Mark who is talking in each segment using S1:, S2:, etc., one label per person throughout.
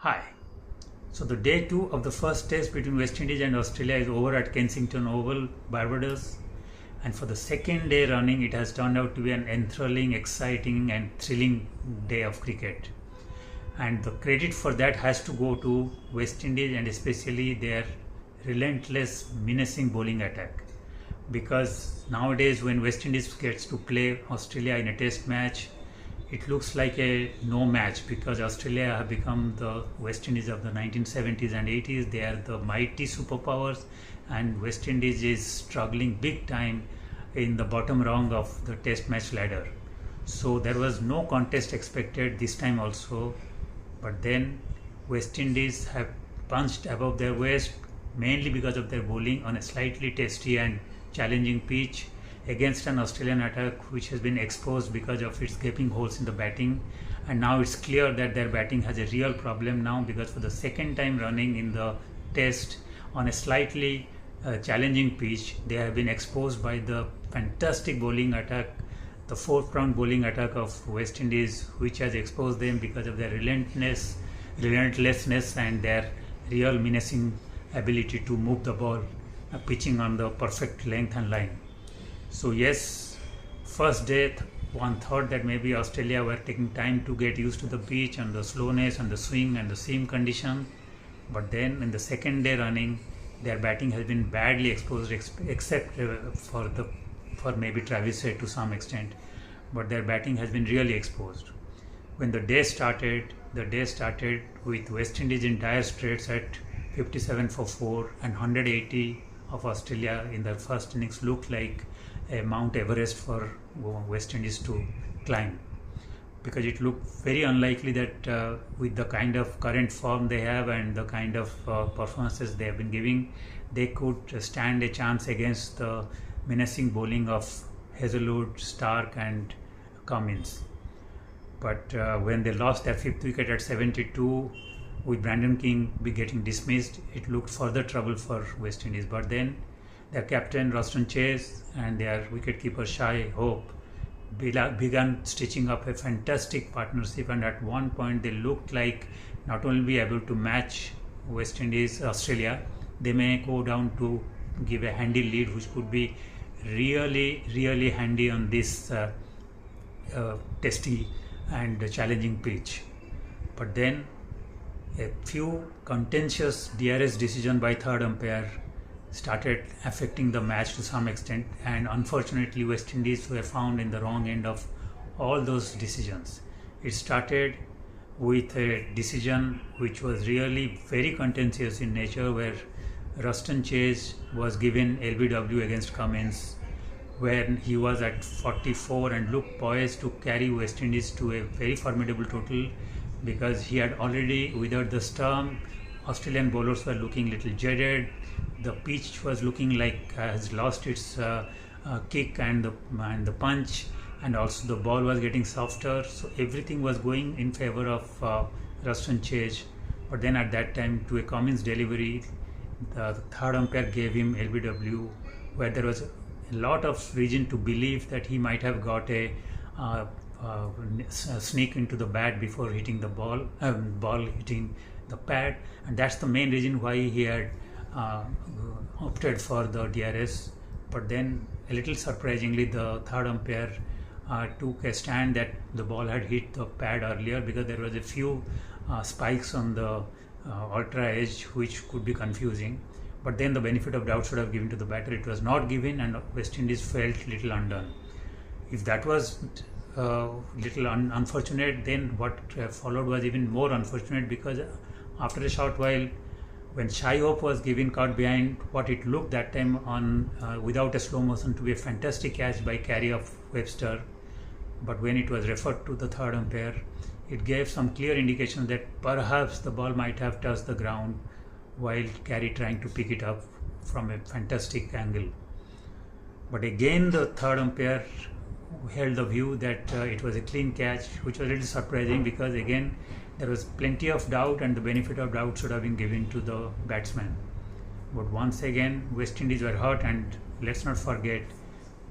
S1: Hi. So the day 2 of the first test between West Indies and Australia is over at Kensington Oval, Barbados. And for the second day running, it has turned out to be an enthralling, exciting and thrilling day of cricket. And the credit for that has to go to West Indies and especially their relentless, menacing bowling attack. Because nowadays when West Indies gets to play Australia in a test match, it looks like a no match because Australia have become the West Indies of the 1970s and 80s. They are the mighty superpowers, and West Indies is struggling big time in the bottom rung of the test match ladder. So there was no contest expected this time also, but then West Indies have punched above their waist mainly because of their bowling on a slightly testy and challenging pitch against an Australian attack which has been exposed because of its gaping holes in the batting. And now it's clear that their batting has a real problem now, because for the second time running in the test on a slightly challenging pitch, they have been exposed by the fantastic bowling attack, the fourth round bowling attack of West Indies, which has exposed them because of their relentlessness and their real menacing ability to move the ball, pitching on the perfect length and line. So yes, first day one thought that maybe Australia were taking time to get used to the pitch and the slowness and the swing and the seam condition, but then in the second day running, their batting has been badly exposed, except for maybe Travis Head to some extent, but their batting has been really exposed. When the day started with West Indies in dire straits at 57 for 4 and 180 of Australia in their first innings looked like a Mount Everest for West Indies to climb, because it looked very unlikely that with the kind of current form they have and the kind of performances they have been giving, they could stand a chance against the menacing bowling of Hazlewood, Stark and Cummins. But when they lost their fifth wicket at 72, with Brandon King be getting dismissed, it looked further trouble for West Indies. But then their captain Ruston Chase and their wicketkeeper Shai Hope began stitching up a fantastic partnership, and at one point they looked like not only be able to match West Indies, Australia, they may go down to give a handy lead which could be really handy on this testy and challenging pitch. But then a few contentious DRS decision by third umpire started affecting the match to some extent, and unfortunately West Indies were found in the wrong end of all those decisions. It started with a decision which was really very contentious in nature, where Ruston Chase was given LBW against Cummins when he was at 44 and looked poised to carry West Indies to a very formidable total, because he had already withered the storm. Australian bowlers were looking little jaded. The pitch was looking like has lost its kick and the punch, and also the ball was getting softer. So everything was going in favor of Ruston Chase. But then at that time, to a Cummins delivery, the third umpire gave him LBW, where there was a lot of reason to believe that he might have got a sneak into the bat before hitting the ball hitting the pad, and that's the main reason why he had opted for the DRS. But then a little surprisingly, the third umpire took a stand that the ball had hit the pad earlier, because there was a few spikes on the ultra edge which could be confusing. But then the benefit of doubt should have given to the batter. It was not given, and West Indies felt little undone. If that was little unfortunate, then what followed was even more unfortunate, because after a short while, when Shai Hope was given caught behind what it looked that time on without a slow motion to be a fantastic catch by Carey of Webster, but when it was referred to the third umpire, it gave some clear indication that perhaps the ball might have touched the ground while Carey trying to pick it up from a fantastic angle. But again the third umpire held the view that it was a clean catch, which was a little surprising, because again there was plenty of doubt and the benefit of doubt should have been given to the batsman. But once again West Indies were hurt, and let's not forget,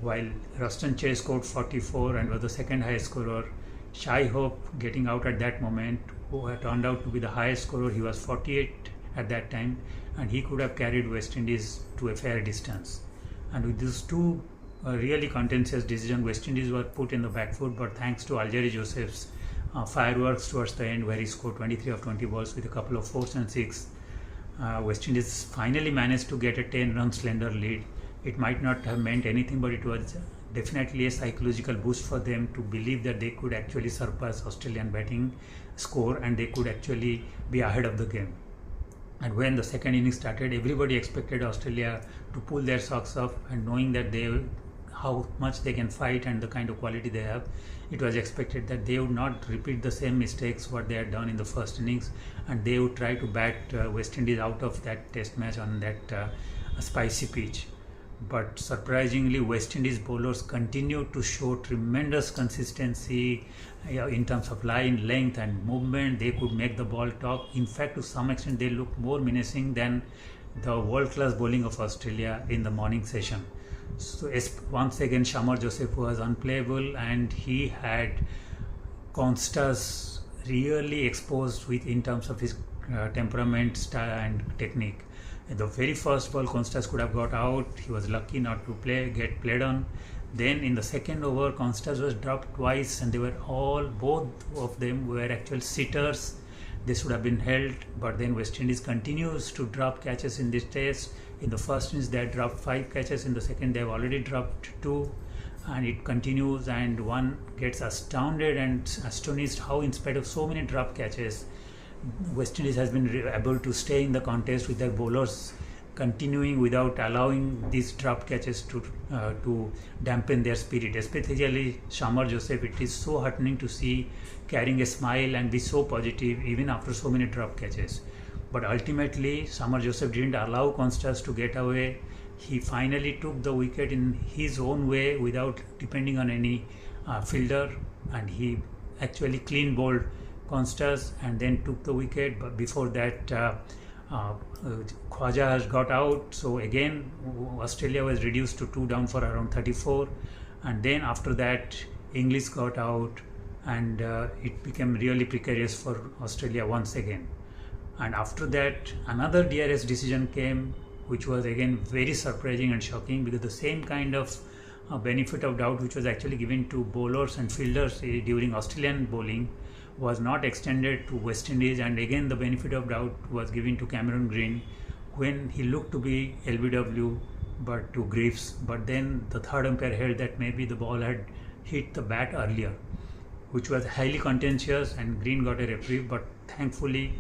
S1: while Ruston Chase scored 44 and was the second highest scorer, Shai Hope getting out at that moment who had turned out to be the highest scorer. He was 48 at that time, and he could have carried West Indies to a fair distance. And with these two really contentious decisions, West Indies were put in the back foot, but thanks to Alzarri Joseph's fireworks towards the end, where he scored 23 of 20 balls with a couple of fours and six, West Indies finally managed to get a 10-run slender lead. It might not have meant anything, but it was definitely a psychological boost for them to believe that they could actually surpass Australian batting score and they could actually be ahead of the game. And when the second innings started, everybody expected Australia to pull their socks off, and knowing that how much they can fight and the kind of quality they have, it was expected that they would not repeat the same mistakes what they had done in the first innings, and they would try to bat West Indies out of that test match on that spicy pitch. But surprisingly, West Indies bowlers continued to show tremendous consistency in terms of line, length and movement. They could make the ball talk. In fact, to some extent, they looked more menacing than the world-class bowling of Australia in the morning session. So once again, Shamar Joseph was unplayable, and he had Constas really exposed in terms of his temperament, style and technique. In the very first ball, Constas could have got out. He was lucky not to get played on. Then in the second over, Constas was dropped twice, and both of them were actual sitters. They should have been held, but then West Indies continues to drop catches in this test. In the first innings, they had dropped 5 catches. In the second, they have already dropped 2, and it continues. And one gets astounded and astonished how, in spite of so many drop catches, West Indies has been able to stay in the contest with their bowlers continuing without allowing these drop catches to dampen their spirit. Especially Shamar Joseph, it is so heartening to see carrying a smile and be so positive even after so many drop catches. But ultimately, Shamar Joseph didn't allow Constas to get away. He finally took the wicket in his own way without depending on any fielder, and he actually clean bowled Constas and then took the wicket. But before that, Khwaja has got out, so again Australia was reduced to 2 down for around 34, and then after that Inglis got out, and it became really precarious for Australia once again. And after that, another DRS decision came, which was again very surprising and shocking, because the same kind of benefit of doubt which was actually given to bowlers and fielders during Australian bowling was not extended to West Indies, and again the benefit of doubt was given to Cameron Green when he looked to be LBW but to Greaves. But then the third umpire held that maybe the ball had hit the bat earlier, which was highly contentious, and Green got a reprieve. But thankfully,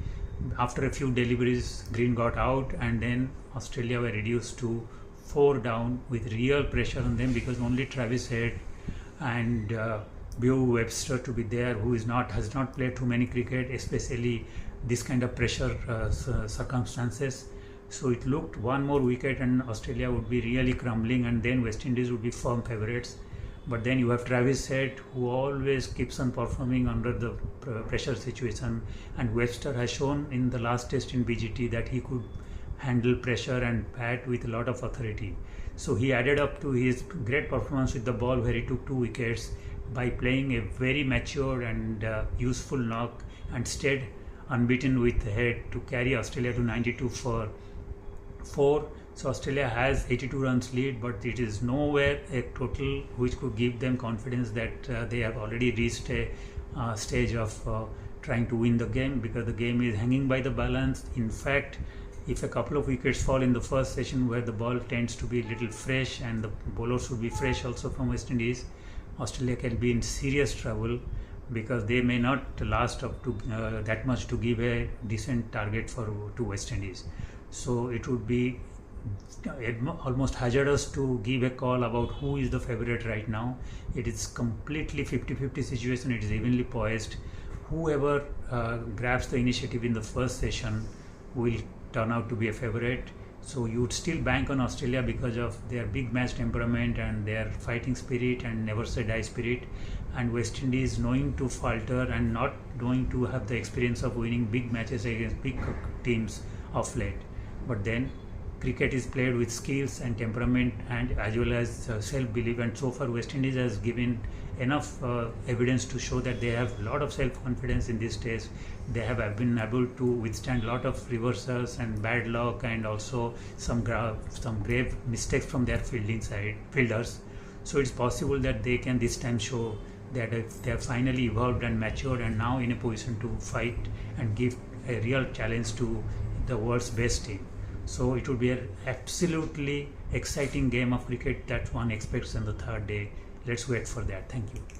S1: after a few deliveries, Green got out, and then Australia were reduced to 4 down with real pressure on them, because only Travis Head and Beau Webster to be there, who has not played too many cricket, especially this kind of pressure circumstances. So it looked one more wicket and Australia would be really crumbling, and then West Indies would be firm favourites. But then you have Travis Head, who always keeps on performing under the pressure situation, and Webster has shown in the last test in BGT that he could handle pressure and bat with a lot of authority. So he added up to his great performance with the ball, where he took 2 wickets by playing a very mature and useful knock, and stayed unbeaten with Head to carry Australia to 92 for 4. So Australia has 82 runs lead, but it is nowhere a total which could give them confidence that they have already reached a stage of trying to win the game, because the game is hanging by the balance. In fact, if a couple of wickets fall in the first session, where the ball tends to be a little fresh and the bowlers would be fresh also from West Indies, Australia can be in serious trouble, because they may not last up to that much to give a decent target to West Indies. So it would be almost hazardous to give a call about who is the favourite right now. It is completely 50-50 situation. It is evenly poised. Whoever grabs the initiative in the first session will turn out to be a favourite. So you would still bank on Australia because of their big match temperament and their fighting spirit and never say die spirit, and West Indies knowing to falter and not knowing to have the experience of winning big matches against big teams of late. But then cricket is played with skills and temperament and as well as self-belief, and so far West Indies has given enough evidence to show that they have a lot of self-confidence in this stage. They have been able to withstand a lot of reversals and bad luck, and also some grave mistakes from their fielders. So it's possible that they can this time show that they have finally evolved and matured and now in a position to fight and give a real challenge to the world's best team. So it would be an absolutely exciting game of cricket that one expects on the third day. Let's wait for that. Thank you.